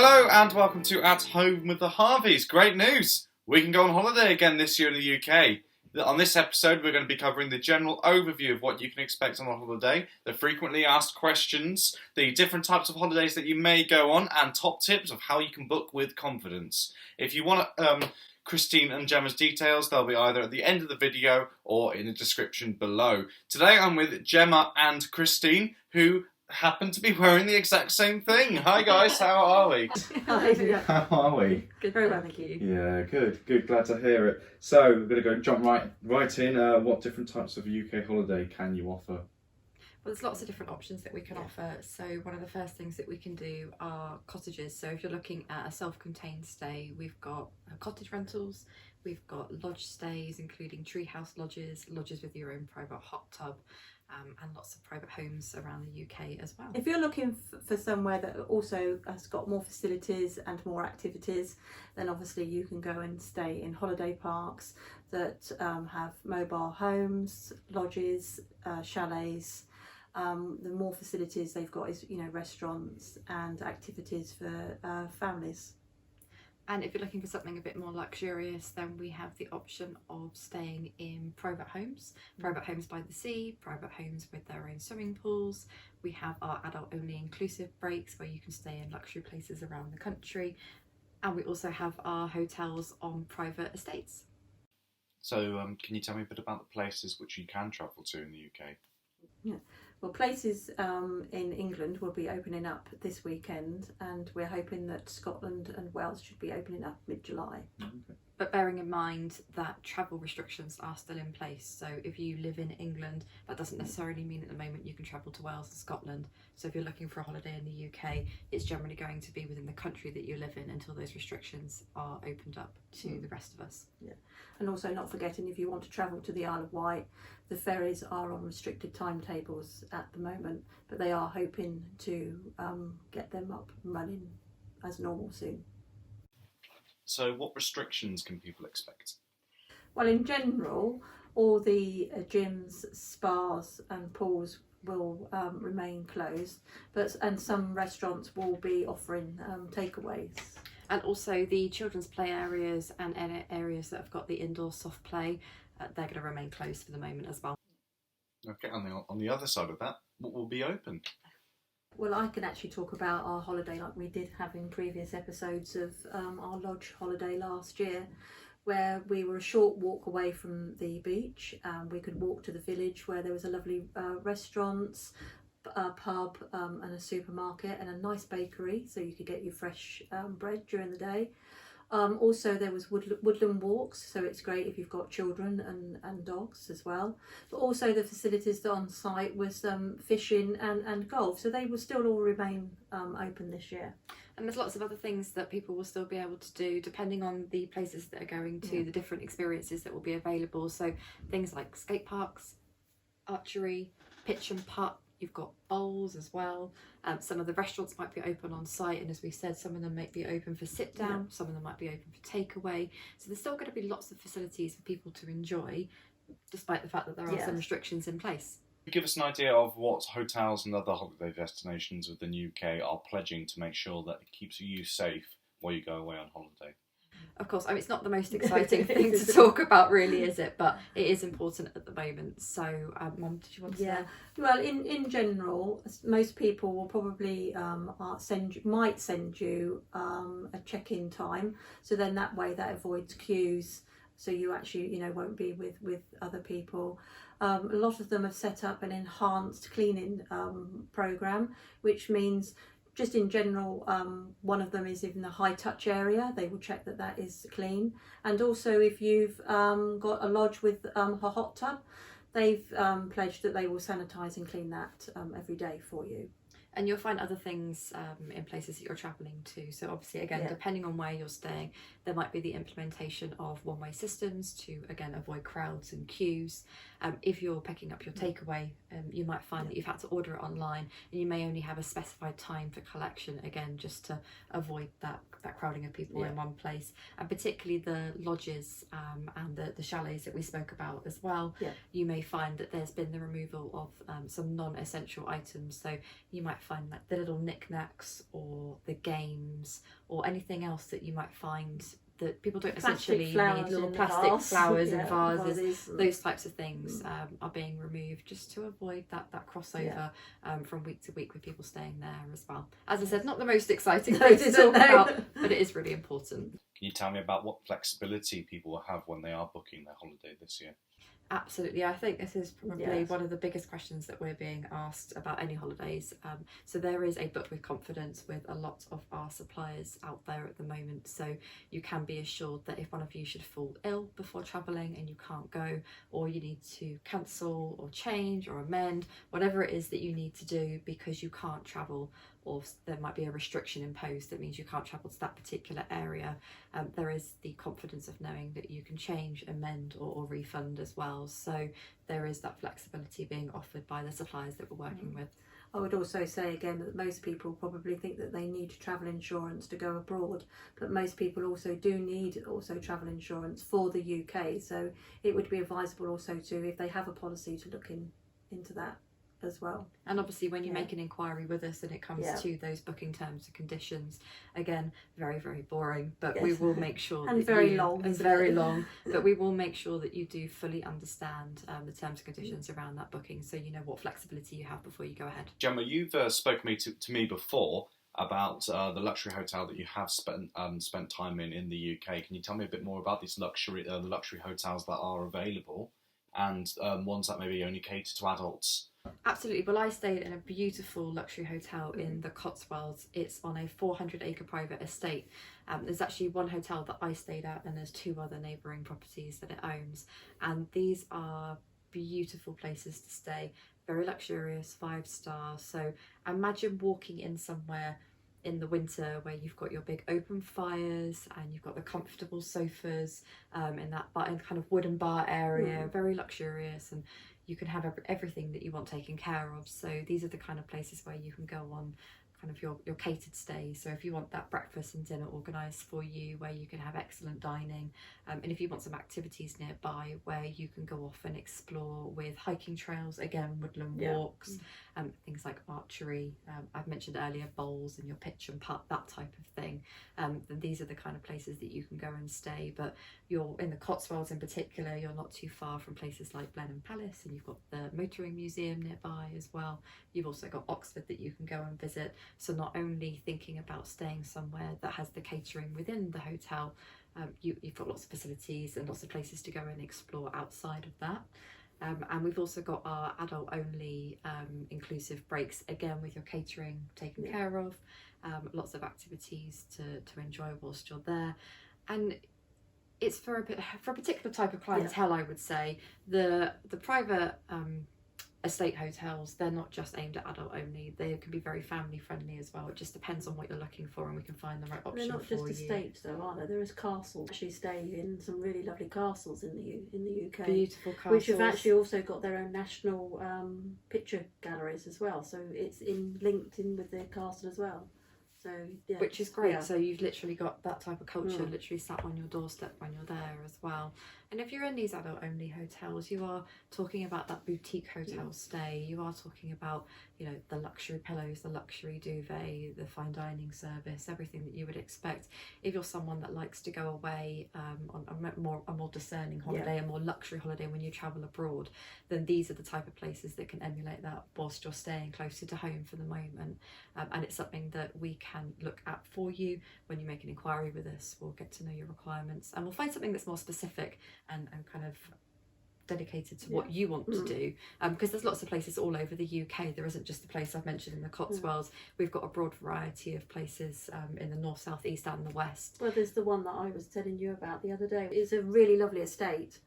Hello and welcome to At Home with the Harveys. Great news! We can go on holiday again this year in the UK. On this episode we're going to be covering the general overview of what you can expect on a holiday, the frequently asked questions, the different types of holidays that you may go on, and top tips of how you can book with confidence. If you want Christine and Gemma's details, they'll be either at the end of the video or in the description below. Today I'm with Gemma and Christine, who happen to be wearing the exact same thing. Hi guys, how are we? Hi. How are we? Good, very well, thank you. Yeah, good, glad to hear it. So we're going to jump right in. What different types of UK holiday can you offer? Well, there's lots of different options that we can offer. So one of the first things that we can do are cottages. So if you're looking at a self-contained stay, we've got cottage rentals, we've got lodge stays, including treehouse lodges, lodges with your own private hot tub, and lots of private homes around the UK as well. If you're looking for somewhere that also has got more facilities and more activities, then obviously you can go and stay in holiday parks that have mobile homes, lodges, chalets. The more facilities they've got is, restaurants and activities for families. And if you're looking for something a bit more luxurious, then we have the option of staying in private homes by the sea, private homes with their own swimming pools. We have our adult only inclusive breaks where you can stay in luxury places around the country. And we also have our hotels on private estates. So can you tell me a bit about the places which you can travel to in the UK? Yeah. Well, places in England will be opening up this weekend, and we're hoping that Scotland and Wales should be opening up mid-July. Okay. But bearing in mind that travel restrictions are still in place, so if you live in England, that doesn't necessarily mean at the moment you can travel to Wales and Scotland. So if you're looking for a holiday in the UK, it's generally going to be within the country that you live in until those restrictions are opened up to the rest of us. Yeah, and also not forgetting, if you want to travel to the Isle of Wight, the ferries are on restricted timetables at the moment, but they are hoping to get them up and running as normal soon. So what restrictions can people expect? Well, in general, all the gyms, spas and pools will remain closed, and some restaurants will be offering takeaways. And also the children's play areas and any areas that have got the indoor soft play, they're going to remain closed for the moment as well. Okay, on the other side of that, what will be open? Well, I can actually talk about our holiday like we did have in previous episodes of our lodge holiday last year, where we were a short walk away from the beach. We could walk to the village where there was a lovely restaurants, a pub and a supermarket and a nice bakery, so you could get your fresh bread during the day. Also there was woodland walks, so it's great if you've got children and dogs as well. But also the facilities on site was fishing and golf, so they will still all remain open this year. And there's lots of other things that people will still be able to do depending on the places that are going to, the different experiences that will be available. So things like skate parks, archery, pitch and putt. You've got bowls as well. Some of the restaurants might be open on site, and as we said, some of them might be open for sit down, some of them might be open for takeaway. So there's still going to be lots of facilities for people to enjoy, despite the fact that there are some restrictions in place. Give us an idea of what hotels and other holiday destinations within the UK are pledging to make sure that it keeps you safe while you go away on holiday. Of course, it's not the most exciting thing to talk about, really, is it? But it is important at the moment. So, Mum, did you want to say? Well, in general, most people will probably might send you a check-in time. So then that way that avoids queues. So you actually, won't be with other people. A lot of them have set up an enhanced cleaning program, which means, just in general, one of them is in the high touch area. They will check that is clean. And also if you've got a lodge with a hot tub, they've pledged that they will sanitise and clean that every day for you. And you'll find other things in places that you're travelling to. So obviously, again, depending on where you're staying, there might be the implementation of one-way systems to, again, avoid crowds and queues. If you're picking up your takeaway, you might find that you've had to order it online and you may only have a specified time for collection, again, just to avoid that crowding of people in one place. And particularly the lodges and the chalets that we spoke about as well, you may find that there's been the removal of some non-essential items. So you you might find like the little knickknacks or the games or anything else that you might find that people don't essentially need, little plastic flowers and vases, those types of things are being removed just to avoid that crossover from week to week with people staying there as well. As I said, not the most exciting thing to talk about, but it is really important. Can you tell me about what flexibility people will have when they are booking their holiday this year? Absolutely. I think this is probably one of the biggest questions that we're being asked about any holidays. So there is a book with confidence with a lot of our suppliers out there at the moment. So you can be assured that if one of you should fall ill before travelling and you can't go, or you need to cancel or change or amend, whatever it is that you need to do because you can't travel, or there might be a restriction imposed that means you can't travel to that particular area, there is the confidence of knowing that you can change, amend or refund as well. So there is that flexibility being offered by the suppliers that we're working with. I would also say again that most people probably think that they need travel insurance to go abroad, but most people also do need travel insurance for the UK. So it would be advisable also to, if they have a policy, to look into that as well. And obviously when you make an inquiry with us and it comes to those booking terms and conditions, again, very, very boring, but we will make sure and that very long, and very long, but we will make sure that you do fully understand the terms and conditions around that booking, so you know what flexibility you have before you go ahead. Gemma, you've spoken to me before about the luxury hotel that you have spent time in the UK. Can you tell me a bit more about these luxury hotels that are available and ones that maybe only cater to adults? Absolutely. Well, I stayed in a beautiful luxury hotel in the Cotswolds. It's on a 400-acre private estate. There's actually one hotel that I stayed at, and there's 2 other neighbouring properties that it owns. And these are beautiful places to stay, very luxurious, 5-star. So imagine walking in somewhere in the winter where you've got your big open fires and you've got the comfortable sofas in that kind of wooden bar area, very luxurious, and you can have everything that you want taken care of. So these are the kind of places where you can go on kind of your catered stay. So if you want that breakfast and dinner organised for you, where you can have excellent dining, and if you want some activities nearby where you can go off and explore with hiking trails, again, woodland walks, things like archery, I've mentioned earlier, bowls and your pitch and putt, that type of thing, then these are the kind of places that you can go and stay. But you're in the Cotswolds in particular, you're not too far from places like Blenheim Palace, and you've got the Motoring Museum nearby as well. You've also got Oxford that you can go and visit. So not only thinking about staying somewhere that has the catering within the hotel, you've got lots of facilities and lots of places to go and explore outside of that. And we've also got our adult only inclusive breaks, again with your catering taken care of, lots of activities to enjoy whilst you're there. And it's for a particular type of clientele, I would say. The private estate hotels, they're not just aimed at adult only, they can be very family friendly as well. It just depends on what you're looking for, and we can find the right option for you. They're not just estates though, are they? There is castles. Actually stay in some really lovely castles in the UK. Beautiful castles. Which have actually also got their own national picture galleries as well. So it's linked in with their castle as well. So, which is great. So you've literally got that type of culture literally sat on your doorstep when you're there as well. And if you're in these adult only hotels, you are talking about that boutique hotel stay. You are talking about, you know, the luxury pillows, the luxury duvet, the fine dining service, everything that you would expect. If you're someone that likes to go away on a more discerning holiday, a more luxury holiday when you travel abroad, then these are the type of places that can emulate that whilst you're staying closer to home for the moment. And it's something that we can look at for you when you make an inquiry with us. We'll get to know your requirements, and we'll find something that's more specific and kind of dedicated to what you want to do, because there's lots of places all over the UK. There isn't just the place I've mentioned in the Cotswolds. We've got a broad variety of places in the north, south, east and the west. Well, there's the one that I was telling you about the other day. It's a really lovely estate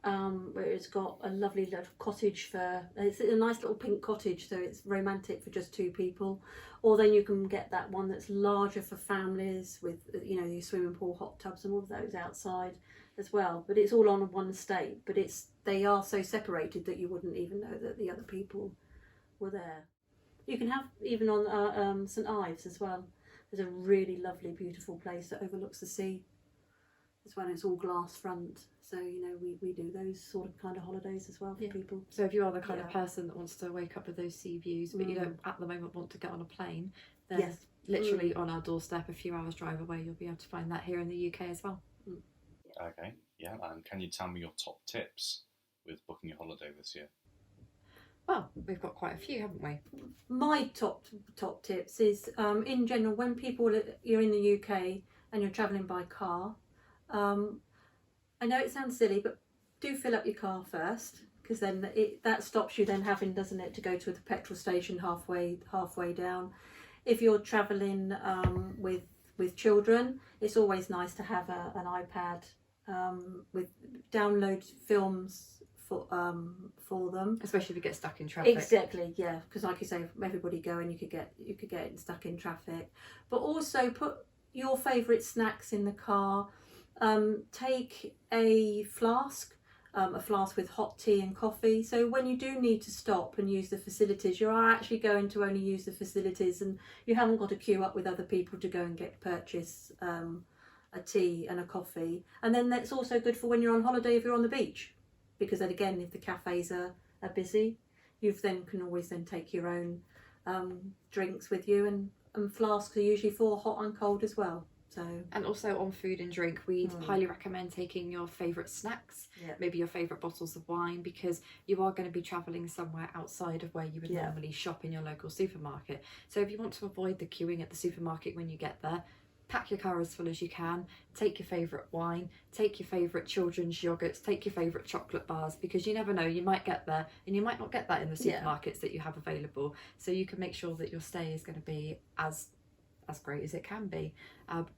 where it's got a lovely little cottage it's a nice little pink cottage, so it's romantic for just 2 people. Or then you can get that one that's larger for families with, you know, your swimming pool, hot tubs and all of those outside as well. But it's all on one estate, but they are so separated that you wouldn't even know that the other people were there. You can have even on St Ives as well. There's a really lovely, beautiful place that overlooks the sea. as well. It's all glass front, so we do those sort of kind of holidays as well for people. So if you are the kind of person that wants to wake up with those sea views, but you don't at the moment want to get on a plane, then literally on our doorstep, a few hours drive away, you'll be able to find that here in the UK as well. Okay, yeah, and can you tell me your top tips with booking your holiday this year? Well, we've got quite a few, haven't we? My top tips is, in general, when you're in the UK and you're travelling by car, I know it sounds silly, but do fill up your car first, because then that stops you then having, doesn't it, to go to the petrol station halfway down. If you're travelling with children, it's always nice to have an iPad with download films for them, especially if you get stuck in traffic. Exactly, yeah, because like you say, everybody going, you could get stuck in traffic. But also put your favourite snacks in the car. Take a flask with hot tea and coffee, so when you do need to stop and use the facilities, you are actually going to only use the facilities, and you haven't got to queue up with other people to go and purchase a tea and a coffee. And then that's also good for when you're on holiday, if you're on the beach, because then again, if the cafes are busy, you then can always then take your own drinks with you, and flasks are usually for hot and cold as well. So. And also on food and drink, we'd highly recommend taking your favourite snacks, maybe your favourite bottles of wine, because you are going to be travelling somewhere outside of where you would normally shop in your local supermarket. So if you want to avoid the queuing at the supermarket when you get there, pack your car as full as you can, take your favourite wine, take your favourite children's yogurts, take your favourite chocolate bars, because you never know, you might get there and you might not get that in the supermarkets that you have available. So you can make sure that your stay is going to be as great as it can be.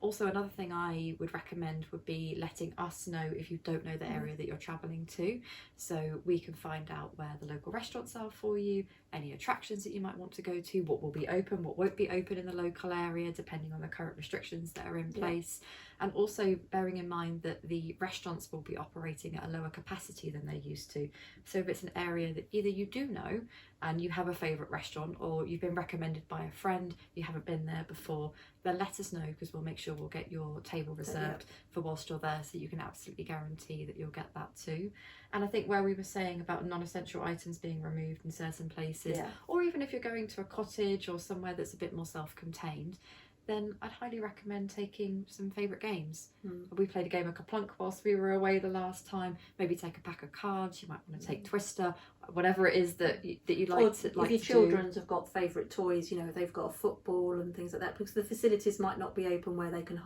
Also, another thing I would recommend would be letting us know if you don't know the area that you're travelling to, so we can find out where the local restaurants are for you, any attractions that you might want to go to, what will be open, what won't be open in the local area depending on the current restrictions that are in place. And also bearing in mind that the restaurants will be operating at a lower capacity than they used to. So if it's an area that either you do know and you have a favourite restaurant, or you've been recommended by a friend, you haven't been there before, then let us know, because we'll make sure we'll get your table reserved for whilst you're there, so you can absolutely guarantee that you'll get that too. And I think where we were saying about non-essential items being removed in certain places, or even if you're going to a cottage or somewhere that's a bit more self-contained, then I'd highly recommend taking some favourite games. We played a game of Kaplunk whilst we were away the last time. Maybe take a pack of cards. You might want to take Twister, whatever it is that you like to do. If your children have got favourite toys, they've got a football and things like that, because the facilities might not be open where they can,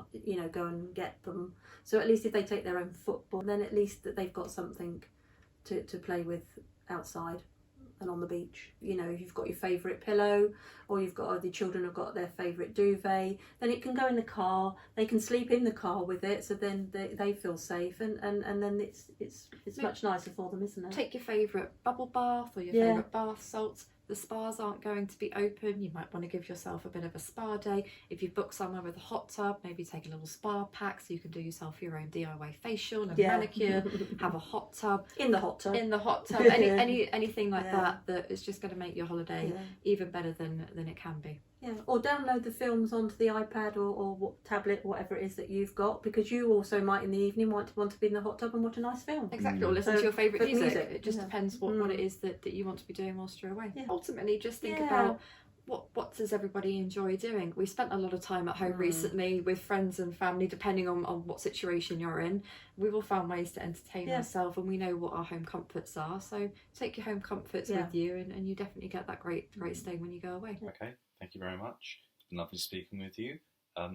go and get them. So at least if they take their own football, then at least that they've got something to play with outside and on the beach. If you've got your favourite pillow, or the children have got their favourite duvet, then it can go in the car. They can sleep in the car with it, so then they feel safe, and then it's much nicer for them, isn't it? Take your favourite bubble bath or your favourite bath salts. The spas aren't going to be open. You might want to give yourself a bit of a spa day. If you've booked somewhere with a hot tub, maybe take a little spa pack so you can do yourself your own DIY facial and manicure. Have a hot tub. In the hot tub. Anything like that is just going to make your holiday even better than it can be. Yeah, or download the films onto the iPad or tablet, whatever it is that you've got, because you also might in the evening want to be in the hot tub and watch a nice film. Exactly, or listen to your favourite music. It just depends what it is that you want to be doing whilst you're away. Ultimately, just think about what does everybody enjoy doing. We spent a lot of time at home recently with friends and family, depending on what situation you're in. We've all found ways to entertain ourselves, and we know what our home comforts are. So take your home comforts with you, and you definitely get that great stay when you go away. Okay. Thank you very much. It's been lovely speaking with you.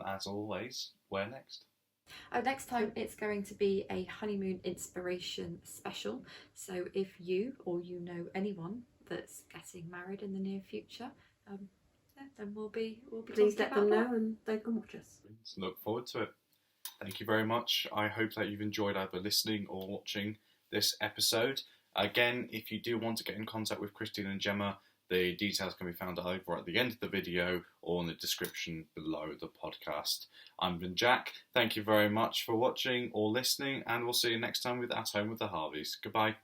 As always, where next? Next time it's going to be a honeymoon inspiration special. So if you or you know anyone that's getting married in the near future, then we'll be please let them know and they can watch us. Look forward to it. Thank you very much. I hope that you've enjoyed either listening or watching this episode. Again, if you do want to get in contact with Christine and Gemma, the details can be found over at the end of the video or in the description below the podcast. I'm been Jack. Thank you very much for watching or listening, and we'll see you next time with At Home with the Harveys. Goodbye.